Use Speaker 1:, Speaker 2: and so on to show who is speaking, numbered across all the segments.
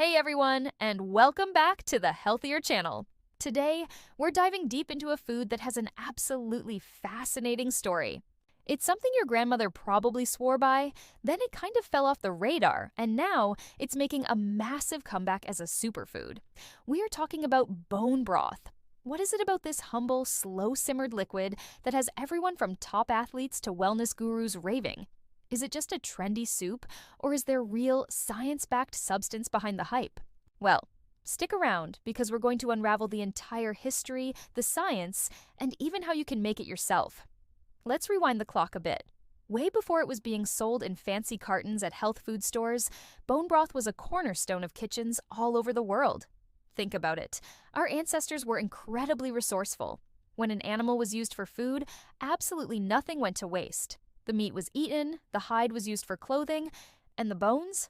Speaker 1: Hey everyone, and welcome back to the Healthier Channel. Today, we're diving deep into a food that has an absolutely fascinating story. It's something your grandmother probably swore by, then it kind of fell off the radar, and now it's making a massive comeback as a superfood. We are talking about bone broth. What is it about this humble, slow-simmered liquid that has everyone from top athletes to wellness gurus raving? Is it just a trendy soup, or is there real, science-backed substance behind the hype? Well, stick around because we're going to unravel the entire history, the science, and even how you can make it yourself. Let's rewind the clock a bit. Way before it was being sold in fancy cartons at health food stores, bone broth was a cornerstone of kitchens all over the world. Think about it. Our ancestors were incredibly resourceful. When an animal was used for food, absolutely nothing went to waste. The meat was eaten, the hide was used for clothing, and the bones?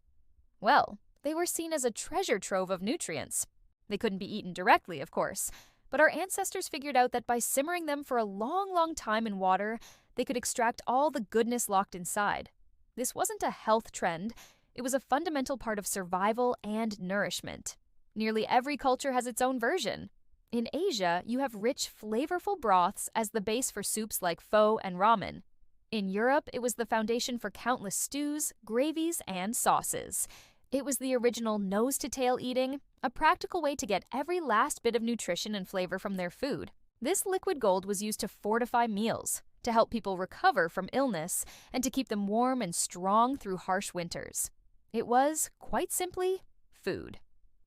Speaker 1: Well, they were seen as a treasure trove of nutrients. They couldn't be eaten directly, of course, but our ancestors figured out that by simmering them for a long time in water, they could extract all the goodness locked inside. This wasn't a health trend, it was a fundamental part of survival and nourishment. Nearly every culture has its own version. In Asia, you have rich, flavorful broths as the base for soups like pho and ramen. In Europe, it was the foundation for countless stews, gravies, and sauces. It was the original nose-to-tail eating, a practical way to get every last bit of nutrition and flavor from their food. This liquid gold was used to fortify meals, to help people recover from illness, and to keep them warm and strong through harsh winters. It was, quite simply, food.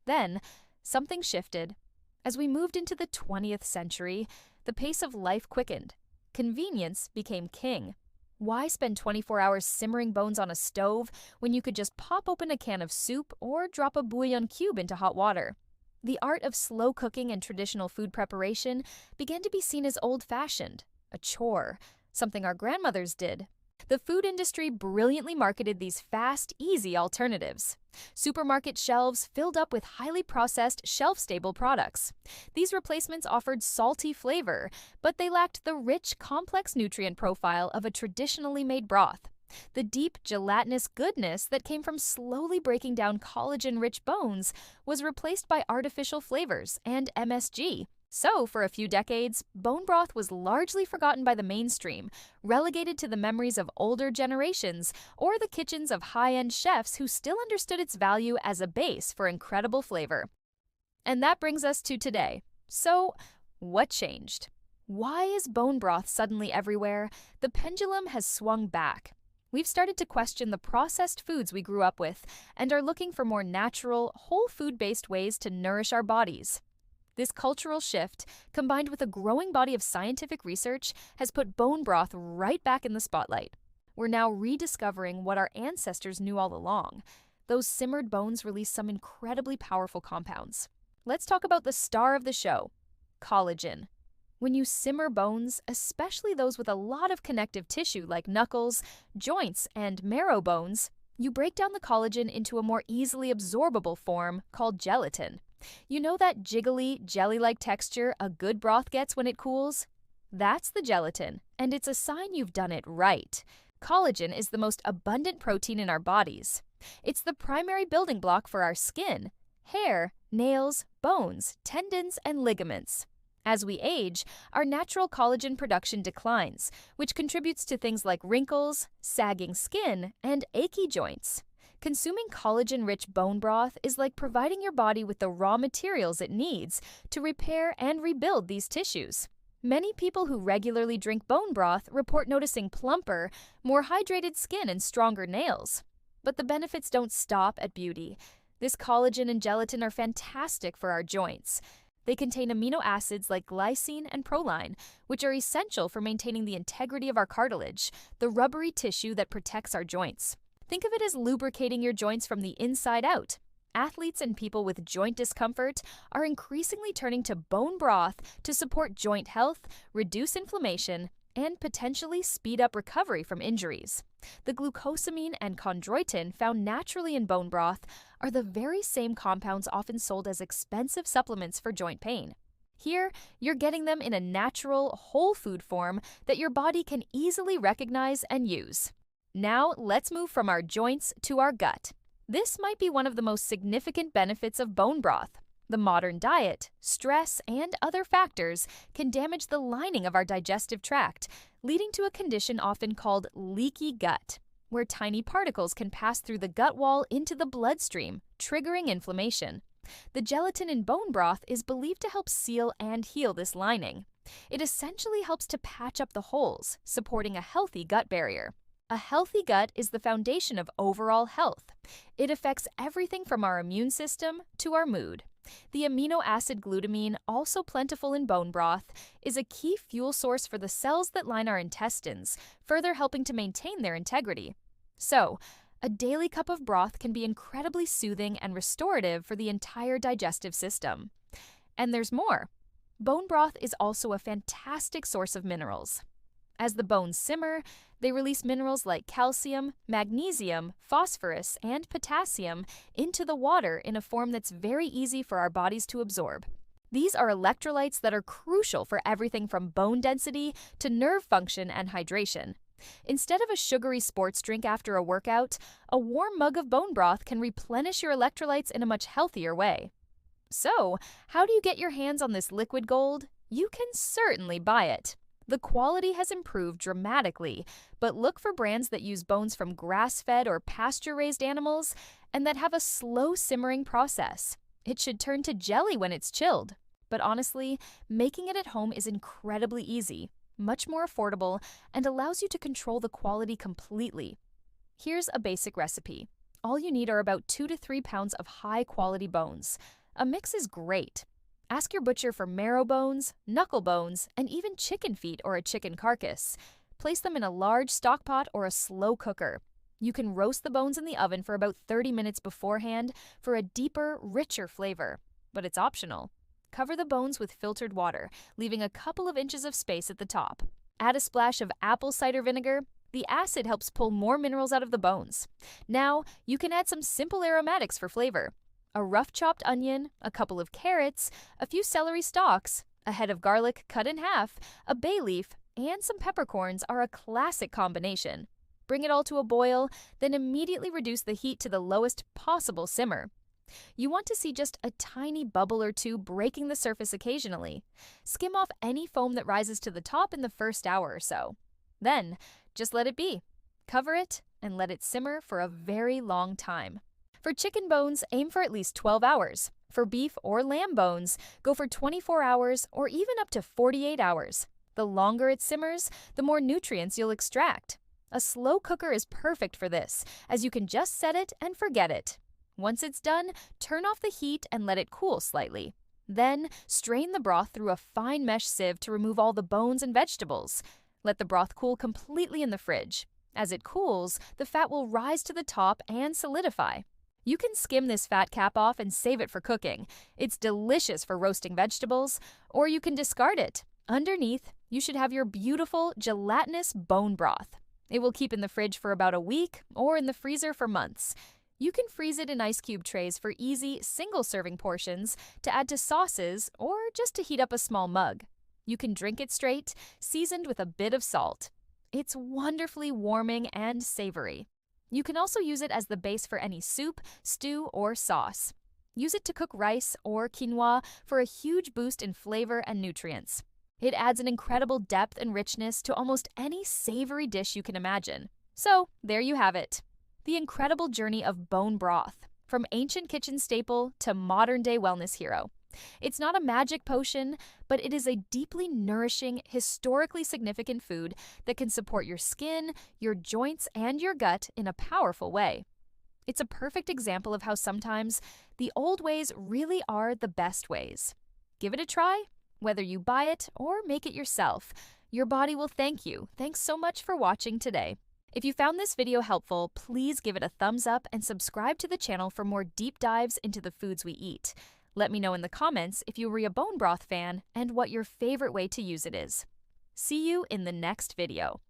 Speaker 1: Then, something shifted. As we moved into the 20th century, the pace of life quickened. Convenience became king. Why spend 24 hours simmering bones on a stove when you could just pop open a can of soup or drop a bouillon cube into hot water? The art of slow cooking and traditional food preparation began to be seen as old-fashioned, a chore, something our grandmothers did. The food industry brilliantly marketed these fast, easy alternatives. Supermarket shelves filled up with highly processed, shelf-stable products. These replacements offered salty flavor, but they lacked the rich, complex nutrient profile of a traditionally made broth. The deep, gelatinous goodness that came from slowly breaking down collagen-rich bones was replaced by artificial flavors and MSG. So, for a few decades, bone broth was largely forgotten by the mainstream, relegated to the memories of older generations or the kitchens of high-end chefs who still understood its value as a base for incredible flavor. And that brings us to today. So, what changed? Why is bone broth suddenly everywhere? The pendulum has swung back. We've started to question the processed foods we grew up with and are looking for more natural, whole food-based ways to nourish our bodies. This cultural shift, combined with a growing body of scientific research, has put bone broth right back in the spotlight. We're now rediscovering what our ancestors knew all along. Those simmered bones release some incredibly powerful compounds. Let's talk about the star of the show, collagen. When you simmer bones, especially those with a lot of connective tissue like knuckles, joints, and marrow bones, you break down the collagen into a more easily absorbable form called gelatin. You know that jiggly, jelly-like texture a good broth gets when it cools? That's the gelatin, and it's a sign you've done it right. Collagen is the most abundant protein in our bodies. It's the primary building block for our skin, hair, nails, bones, tendons, and ligaments. As we age, our natural collagen production declines, which contributes to things like wrinkles, sagging skin, and achy joints. Consuming collagen-rich bone broth is like providing your body with the raw materials it needs to repair and rebuild these tissues. Many people who regularly drink bone broth report noticing plumper, more hydrated skin and stronger nails. But the benefits don't stop at beauty. This collagen and gelatin are fantastic for our joints. They contain amino acids like glycine and proline, which are essential for maintaining the integrity of our cartilage, the rubbery tissue that protects our joints. Think of it as lubricating your joints from the inside out. Athletes and people with joint discomfort are increasingly turning to bone broth to support joint health, reduce inflammation, and potentially speed up recovery from injuries. The glucosamine and chondroitin found naturally in bone broth are the very same compounds often sold as expensive supplements for joint pain. Here, you're getting them in a natural, whole food form that your body can easily recognize and use. Now, let's move from our joints to our gut. This might be one of the most significant benefits of bone broth. The modern diet, stress, and other factors can damage the lining of our digestive tract, leading to a condition often called leaky gut, where tiny particles can pass through the gut wall into the bloodstream, triggering inflammation. The gelatin in bone broth is believed to help seal and heal this lining. It essentially helps to patch up the holes, supporting a healthy gut barrier. A healthy gut is the foundation of overall health. It affects everything from our immune system to our mood. The amino acid glutamine, also plentiful in bone broth, is a key fuel source for the cells that line our intestines, further helping to maintain their integrity. So, a daily cup of broth can be incredibly soothing and restorative for the entire digestive system. And there's more. Bone broth is also a fantastic source of minerals. As the bones simmer, they release minerals like calcium, magnesium, phosphorus, and potassium into the water in a form that's very easy for our bodies to absorb. These are electrolytes that are crucial for everything from bone density to nerve function and hydration. Instead of a sugary sports drink after a workout, a warm mug of bone broth can replenish your electrolytes in a much healthier way. So, how do you get your hands on this liquid gold? You can certainly buy it. The quality has improved dramatically, but look for brands that use bones from grass-fed or pasture-raised animals and that have a slow simmering process. It should turn to jelly when it's chilled. But honestly, making it at home is incredibly easy, much more affordable, and allows you to control the quality completely. Here's a basic recipe. All you need are about 2 to 3 pounds of high-quality bones. A mix is great. Ask your butcher for marrow bones, knuckle bones, and even chicken feet or a chicken carcass. Place them in a large stock pot or a slow cooker. You can roast the bones in the oven for about 30 minutes beforehand for a deeper, richer flavor, but it's optional. Cover the bones with filtered water, leaving a couple of inches of space at the top. Add a splash of apple cider vinegar. The acid helps pull more minerals out of the bones. Now, you can add some simple aromatics for flavor. A rough chopped onion, a couple of carrots, a few celery stalks, a head of garlic cut in half, a bay leaf, and some peppercorns are a classic combination. Bring it all to a boil, then immediately reduce the heat to the lowest possible simmer. You want to see just a tiny bubble or two breaking the surface occasionally. Skim off any foam that rises to the top in the first hour or so. Then, just let it be. Cover it and let it simmer for a very long time. For chicken bones, aim for at least 12 hours. For beef or lamb bones, go for 24 hours or even up to 48 hours. The longer it simmers, the more nutrients you'll extract. A slow cooker is perfect for this, as you can just set it and forget it. Once it's done, turn off the heat and let it cool slightly. Then, strain the broth through a fine mesh sieve to remove all the bones and vegetables. Let the broth cool completely in the fridge. As it cools, the fat will rise to the top and solidify. You can skim this fat cap off and save it for cooking. It's delicious for roasting vegetables, or you can discard it. Underneath, you should have your beautiful, gelatinous bone broth. It will keep in the fridge for about a week or in the freezer for months. You can freeze it in ice cube trays for easy, single-serving portions to add to sauces or just to heat up a small mug. You can drink it straight, seasoned with a bit of salt. It's wonderfully warming and savory. You can also use it as the base for any soup, stew, or sauce. Use it to cook rice or quinoa for a huge boost in flavor and nutrients. It adds an incredible depth and richness to almost any savory dish you can imagine. So, there you have it. The incredible journey of bone broth, from ancient kitchen staple to modern-day wellness hero. It's not a magic potion, but it is a deeply nourishing, historically significant food that can support your skin, your joints, and your gut in a powerful way. It's a perfect example of how sometimes the old ways really are the best ways. Give it a try, whether you buy it or make it yourself. Your body will thank you. Thanks so much for watching today. If you found this video helpful, please give it a thumbs up and subscribe to the channel for more deep dives into the foods we eat. Let me know in the comments if you were a bone broth fan and what your favorite way to use it is. See you in the next video.